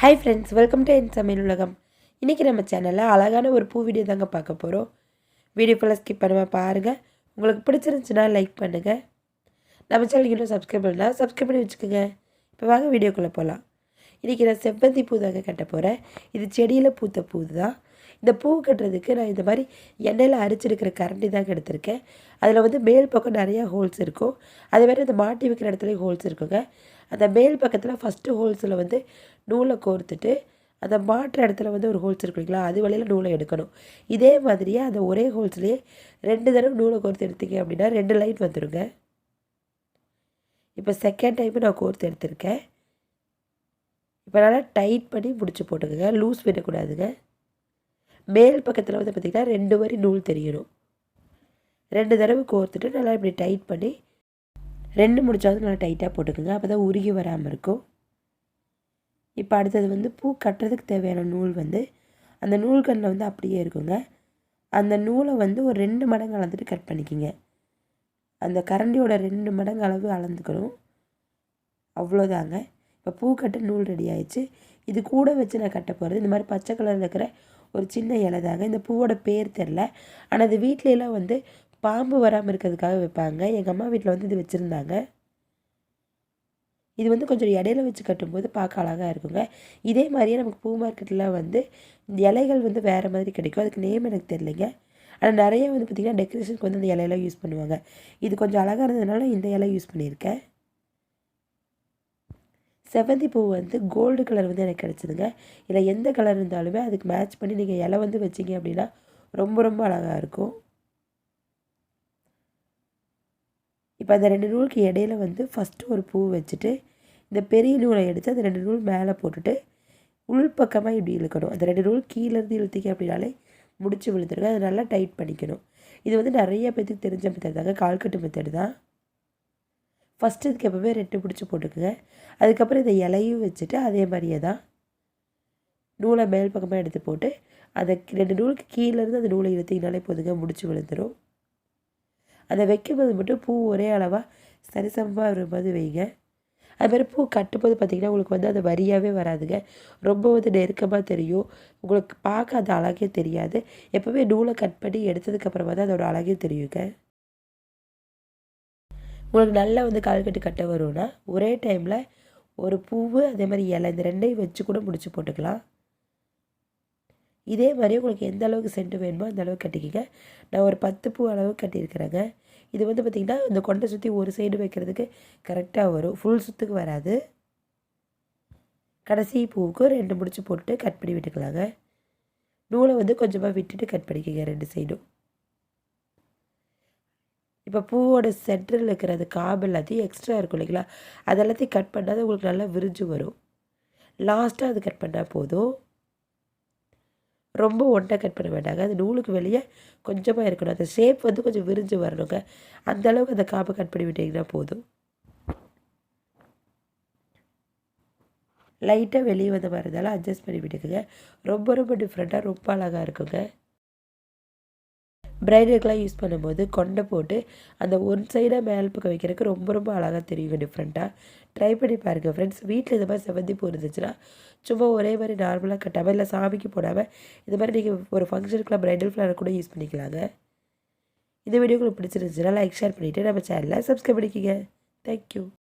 Hi friends, welcome to என் சமையல் உலகம். இன்றைக்கி நம்ம சேனலில் அழகான ஒரு பூ வீடியோ தாங்க பார்க்க போகிறோம். வீடியோ ஃபுல்லாக ஸ்கிப் பண்ணுவேன் பாருங்கள். உங்களுக்கு பிடிச்சிருந்துச்சுன்னா லைக் பண்ணுங்கள். நம்ம சேனலுக்கு இன்னும் சப்ஸ்கிரைப் பண்ணலாம், சப்ஸ்கிரைப் பண்ணி வச்சுக்கோங்க. இப்போ வாங்க வீடியோக்குள்ளே போகலாம். இன்றைக்கி நான் செவ்வந்தி பூ தாங்க கட்ட போகிறேன். இது செடியில் பூத்த பூ தான். இந்த பூ கட்டுறதுக்கு நான் இந்த மாதிரி எண்ணெயில் அரிச்செடுக்கிற கரண்டி தாங்க எடுத்திருக்கேன். அதில் வந்து மேல் பக்கம் நிறையா ஹோல்ஸ் இருக்கும். அதே மாதிரி இந்த மாட்டி வைக்கிற இடத்துலையும் ஹோல்ஸ் இருக்குங்க. அந்த மேல் பக்கத்தில் ஃபஸ்ட்டு ஹோல்ஸில் வந்து நூலை கோர்த்துட்டு அந்த மாட்டுற இடத்துல வந்து ஒரு ஹோல்ஸ் இருக்குங்களா, அது வழியில் நூலை எடுக்கணும். இதே மாதிரியே அந்த ஒரே ஹோல்ஸ்லேயே 2 தடவை நூலை கோர்த்து எடுத்தீங்க அப்படின்னா 2 லைன் வந்துடுங்க. இப்போ செகண்ட் டைமு நான் கோர்த்து எடுத்திருக்கேன். இப்போ நல்லா டைட் பண்ணி முடிச்சு போட்டுக்கோங்க, லூஸ் விடக்கூடாதுங்க. மேல் பக்கத்தில் வந்து பார்த்திங்கன்னா 2 வரி நூல் தெரியணும். 2 தடவை கோர்த்துட்டு நல்லா இப்படி டைட் பண்ணி 2 முடிச்சாவது நல்லா டைட்டாக போட்டுக்கோங்க. அப்போ தான் உருகி வராமல் இருக்கும். இப்போ அடுத்தது வந்து பூ கட்டுறதுக்கு தேவையான நூல் வந்து அந்த நூல்கண்ணில் வந்து அப்படியே இருக்குங்க. அந்த நூலை வந்து ஒரு 2 மடங்கு அளந்துட்டு கட் பண்ணிக்கிங்க. அந்த கரண்டியோட 2 மடங்கு அளவு அளந்துக்கணும். அவ்வளோதாங்க. இப்போ பூ கட்ட நூல் ரெடி ஆயிடுச்சு. இது கூட வச்சு நான் கட்ட போகிறது இந்த மாதிரி பச்சை கலரில் இருக்கிற ஒரு சின்ன இலை தாங்க. இந்த பூவோட பேர் தெரில, ஆனால் அது வீட்டிலலாம் வந்து பாம்பு வராமல் இருக்கிறதுக்காக வைப்பாங்க. எங்கள் அம்மா வீட்டில் வந்து இது வச்சுருந்தாங்க. இது வந்து கொஞ்சம் இடையில வச்சு கட்டும்போது பார்க்க அழகாக இருக்குங்க. இதே மாதிரியே நமக்கு பூ மார்க்கெட்டில் வந்து இலைகள் வந்து வேறு மாதிரி கிடைக்கும். அதுக்கு நேம் எனக்கு தெரியலைங்க. ஆனால் நிறைய வந்து பார்த்திங்கன்னா டெக்கரேஷனுக்கு வந்து அந்த இலையெல்லாம் யூஸ் பண்ணுவாங்க. இது கொஞ்சம் அழகாக இருந்ததுனால இந்த இலை யூஸ் பண்ணியிருக்கேன். செவ்வந்தி பூ வந்து கோல்டு கலர் வந்து எனக்கு கிடச்சிதுங்க. இல்லை எந்த கலர் இருந்தாலுமே அதுக்கு மேட்ச் பண்ணி நீங்கள் இலை வந்து வச்சிங்க அப்படின்னா ரொம்ப ரொம்ப அழகாக இருக்கும். இப்போ அந்த 2 நூலுக்கு இடையில வந்து ஃபஸ்ட்டு ஒரு பூ வச்சுட்டு இந்த பெரிய நூலை எடுத்து அந்த 2 நூல் மேலே போட்டுட்டு உள்பக்கமாக இப்படி இழுக்கணும். அந்த 2 நூல் கீழேருந்து இழுத்திங்க அப்படின்னாலே முடிச்சு விழுத்துருங்க. அதை நல்லா டைட் பண்ணிக்கணும். இது வந்து நிறைய பேத்துக்கு தெரிஞ்ச மெத்தட் தாங்க, கால்கட்டு மெத்தட் தான். ஃபஸ்ட்டு இதுக்கு எப்போவுமே 2 பிடிச்சி போட்டுக்குங்க. அதுக்கப்புறம் இந்த இலையும் வச்சுட்டு அதே மாதிரியே தான் நூலை மேல் பக்கமாக எடுத்து போட்டு அதை 2 நூலுக்கு கீழேருந்து அந்த நூலை இழுத்திங்கனாலே போதுங்க, முடிச்சு விழுந்துடும். அதை வைக்கும்போது மட்டும் பூ ஒரே அளவாக சரிசமமாக வரும்போது வைங்க. அதுமாதிரி பூ கட்டும்போது பார்த்திங்கன்னா உங்களுக்கு வந்து அது வரியாகவே வராதுங்க. ரொம்ப வந்து நெருக்கமாக தெரியும். உங்களுக்கு பார்க்க அது அழகே தெரியாது. எப்போவுமே நூலை கட் பண்ணி எடுத்ததுக்கப்புறமா தான் அதோட அழகே தெரியுங்க. உங்களுக்கு நல்லா வந்து கால்கட்டு கட்ட வரும்னா ஒரே டைமில் ஒரு பூவு அதே மாதிரி இலை இந்த 2ஐயும் வச்சு கூட முடிச்சு போட்டுக்கலாம். இதே மாதிரி உங்களுக்கு எந்த அளவுக்கு சென்ட் வேணுமோ அந்த அளவுக்கு கட்டிக்கிங்க. நான் ஒரு 10 பூ அளவுக்கு கட்டியிருக்கிறேங்க. இது வந்து பார்த்திங்கன்னா இந்த கொண்டை சுற்றி ஒரு சைடு வைக்கிறதுக்கு கரெக்டாக வரும், ஃபுல் சுற்றுக்கு வராது. கடைசி பூவுக்கு 2 முடிச்சு போட்டுட்டு கட் பண்ணி விட்டுக்கலாங்க. நூலை வந்து கொஞ்சமாக விட்டுட்டு கட் பண்ணிக்கோங்க 2 சைடும். இப்போ பூவோட சென்டரில் இருக்கிற அந்த காம்பு எல்லாத்தையும் எக்ஸ்ட்ரா இருக்கும் இல்லைங்களா, அதெல்லாத்தையும் கட் பண்ணால் தான் உங்களுக்கு நல்லா விரிஞ்சு வரும். லாஸ்ட்டாக அது கட் பண்ணால் போதும். ரொம்ப ஒன்றை கட் பண்ண வேண்டாங்க. அது நூலுக்கு வெளியே கொஞ்சமாக இருக்கணும். அந்த ஷேப் வந்து கொஞ்சம் விரிஞ்சு வரணுங்க. அந்தளவுக்கு அந்த காம்பை கட் பண்ணி விட்டிங்கன்னா போதும். லைட்டாக வெளியே வந்த மாதிரி இருந்தாலும் அட்ஜஸ்ட் பண்ணி விட்டுக்குங்க. ரொம்ப ரொம்ப டிஃப்ரெண்ட்டாக ரொம்ப அழகாக இருக்குங்க. பிரைடலுக்கெலாம் யூஸ் பண்ணும்போது கொண்டை போட்டு அந்த ஒன் சைடாக மேல் பக்கம் வைக்கிறதுக்கு ரொம்ப ரொம்ப அழகாக தெரியுங்க, டிஃப்ரெண்ட்டாக. ட்ரை பண்ணி பாருங்கள் ஃப்ரெண்ட்ஸ். வீட்டில் இந்த மாதிரி செவ்வந்தி பூ இருந்துச்சுன்னா சும்மா ஒரே மாதிரி நார்மலாக கட்டாமல் இல்லை சாமிக்கு போடாமல் இந்த மாதிரி நீங்கள் ஒரு ஃபங்க்ஷனுக்குலாம் பிரைடல் ஃப்ளவர் கூட யூஸ் பண்ணிக்கலாங்க. இந்த வீடியோ உங்களுக்கு பிடிச்சிருந்துச்சுன்னா லைக் ஷேர் பண்ணிவிட்டு நம்ம சேனலை சப்ஸ்கிரைப் பண்ணிக்கோங்க. தேங்க்யூ.